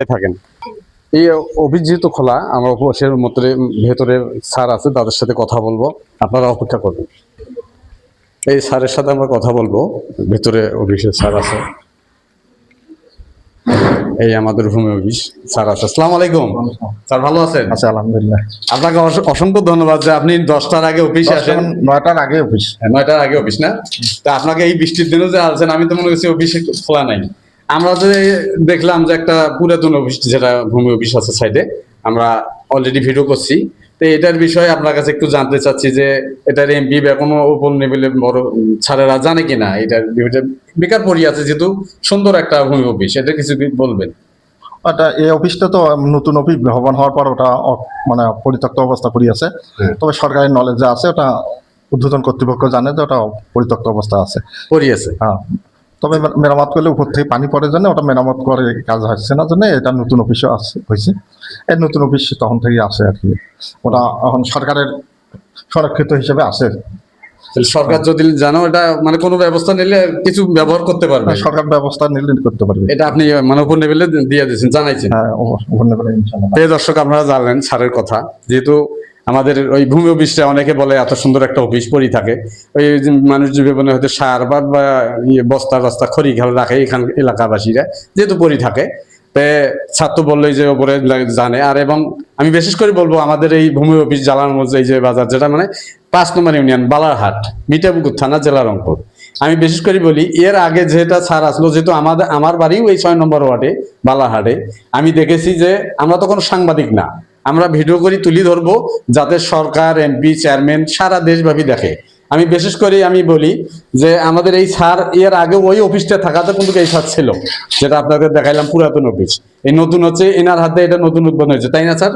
থাকেন। এই অফিস যেহেতু খোলা, আমরা অফিসের ভেতরে স্যার আছে, তাদের সাথে কথা বলবো, আপনারা অপেক্ষা করবেন। এই স্যারের সাথে আমরা কথা বলবো, ভেতরে অফিসের স্যার আছে, এই আমাদের ভূমি অফিস স্যার আছে। আসসালামু আলাইকুম স্যার, ভালো আছেন? আচ্ছা, আলহামদুলিল্লাহ। আপনাকে অসংখ্য ধন্যবাদ যে আপনি 10টার আগে অফিসে আসেন। 9টার আগে অফিস। 9টার আগে অফিস না? তা আপনাকে এই বৃষ্টির দিনও যে আসছেন, আমি তো মনে করছি অফিসে খোলা নাই। আমরা যে দেখলাম যে একটা পুরাতন অফিস, যেটা ভূমি অফিস আছে সাইডে, আমরা অলরেডি ভিডিও করছি। তো এটার বিষয়ে আপনার কাছে একটু জানতে চাচ্ছি যে এটার এমপি বা কোনো উপর লেভেলের বড় ছাড়েরা জানে কিনা এটার বেকার পড়ি আছে, যেহেতু সুন্দর একটা ভূমি অফিস, এটা কিছু বলবেন? এই অফিসটা তো নতুন অফিস ভবন হওয়ার পর ওটা মানে পরিত্যক্ত অবস্থা পড়ে আছে। তবে সরকারি নলেজে আছে, ওটা ঊর্ধ্বতন কর্তৃপক্ষ জানে যে ওটা পরিত্যক্ত অবস্থা আছে, পড়ি আছে। হ্যাঁ, তবে মেরামত করলে উপর থেকে পানি পড়ে জন্য ওটা মেরামত করে কাজ হচ্ছে না, জন্য এটা নতুন অফিসও হয়েছে। এই নতুন অফিস তখন থেকেই আসে আর কি। ওটা এখন সরকারের সংরক্ষিত হিসেবে আসে। সরকার যদি জানো এটা মানে কোনো ব্যবস্থা নিলে কিছু ব্যবহার করতে পারবে, সরকার ব্যবস্থা নিলে করতে পারবে। এটা আপনি মানে উপর লেভেলে দিয়ে দিয়েছেন, জানাইছেন। হ্যাঁ, উপর লেভেলে ইনশাআল্লাহ। এই দর্শক, আপনারা জানলেন স্যারের কথা। যেহেতু আমাদের ওই ভূমি অফিসটা অনেকে বলে এত সুন্দর একটা অফিস পড়ি থাকে, ওই মানুষ জীবনে হয়তো সার বা বস্তা বস্তা খড়ি ঘাল রাখে এখান এলাকাবাসীরা, যেহেতু পড়ি থাকে। ছাত্র বললেই যে ওপরে জানে। আর এবং আমি বিশেষ করে বলবো, আমাদের এই ভূমি অফিস জালালগঞ্জ এই যে বাজার, যেটা মানে 5 নম্বর ইউনিয়ন বালারহাট, মিঠাপুকুর থানা, জেলা রংপুর। আমি বিশেষ করে বলি, এর আগে যেটা ছাড় আসলো, যেহেতু আমার বাড়িও এই 6 নম্বর ওয়ার্ডে বালারহাটে, আমি দেখেছি যে আমরা তো কোনো সাংবাদিক না, আমরা ভিডিও করি, তুলি ধরবো, যাতে সরকার, এমপি, চেয়ারম্যান সারা দেশব্যাপী দেখে। আমি বিশেষ করে আমি বলি যে আমাদের এই স্যার এর আগে ওই অফিসটা থাকাতে কিন্তু এই স্যার ছিল, যেটা আপনাদের দেখাইলাম পুরাতন অফিস। এই নতুন হচ্ছে এনার হাতে, এটা নতুন উদ্বোধন হয়েছে, তাই না স্যার?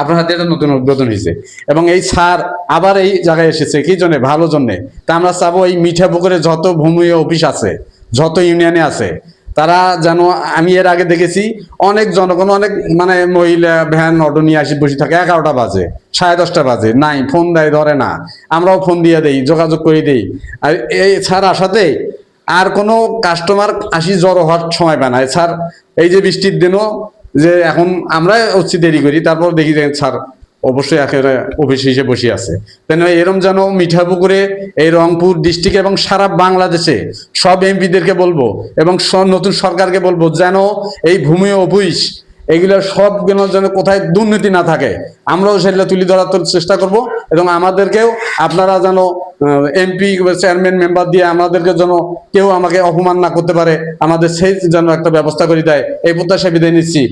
আপনার হাতে এটা নতুন উদ্বোধন হয়েছে, এবং এই স্যার আবার এই জায়গায় এসেছে কি জন্য? ভালো জন্যে। তা আমরা চাবো এই মিঠাপুকুরে যত ভূমি অফিস আছে, যত ইউনিয়নে আছে, তারা যেন, আমি এর আগে দেখেছি অনেক জনগণ, অনেক মানে মহিলা ভ্যান অটো নিয়ে আসি বসে থাকে, 11টা বাজে, 10:30 বাজে, নাই ফোন দেয়, ধরে না, আমরাও ফোন দিয়ে দেই, যোগাযোগ করে দেই। আর এই স্যার আসাতে আর কোনো কাস্টমার আসি জড়ো হওয়ার সময় পায় না। স্যার এই যে বৃষ্টির দিনও যে এখন আমরা হচ্ছে দেরি করি, তারপর দেখি যে স্যার অবশ্যই একেবারে অফিস হিসেবে বসে আছে। তাই এরম যেন মিঠাপুকুরে, এই রংপুর ডিস্ট্রিক্ট এবং সারা বাংলাদেশে সব এমপিদেরকে বলবো এবং নতুন সরকারকে বলবো, যেন এই ভূমি অফিস এগুলো সবগুলো যেন কোথায় দুর্নীতি না থাকে, আমরাও সেগুলো তুলে ধরার চেষ্টা করব। এবং আমাদেরকেও আপনারা যেন এমপি, চেয়ারম্যান, মেম্বার দিয়ে আমাদেরকে যেন কেউ আমাকে অপমান না করতে পারে, আমাদের সেই যেন একটা ব্যবস্থা করে দেয়, এই প্রত্যাশা বিদায় নিচ্ছি।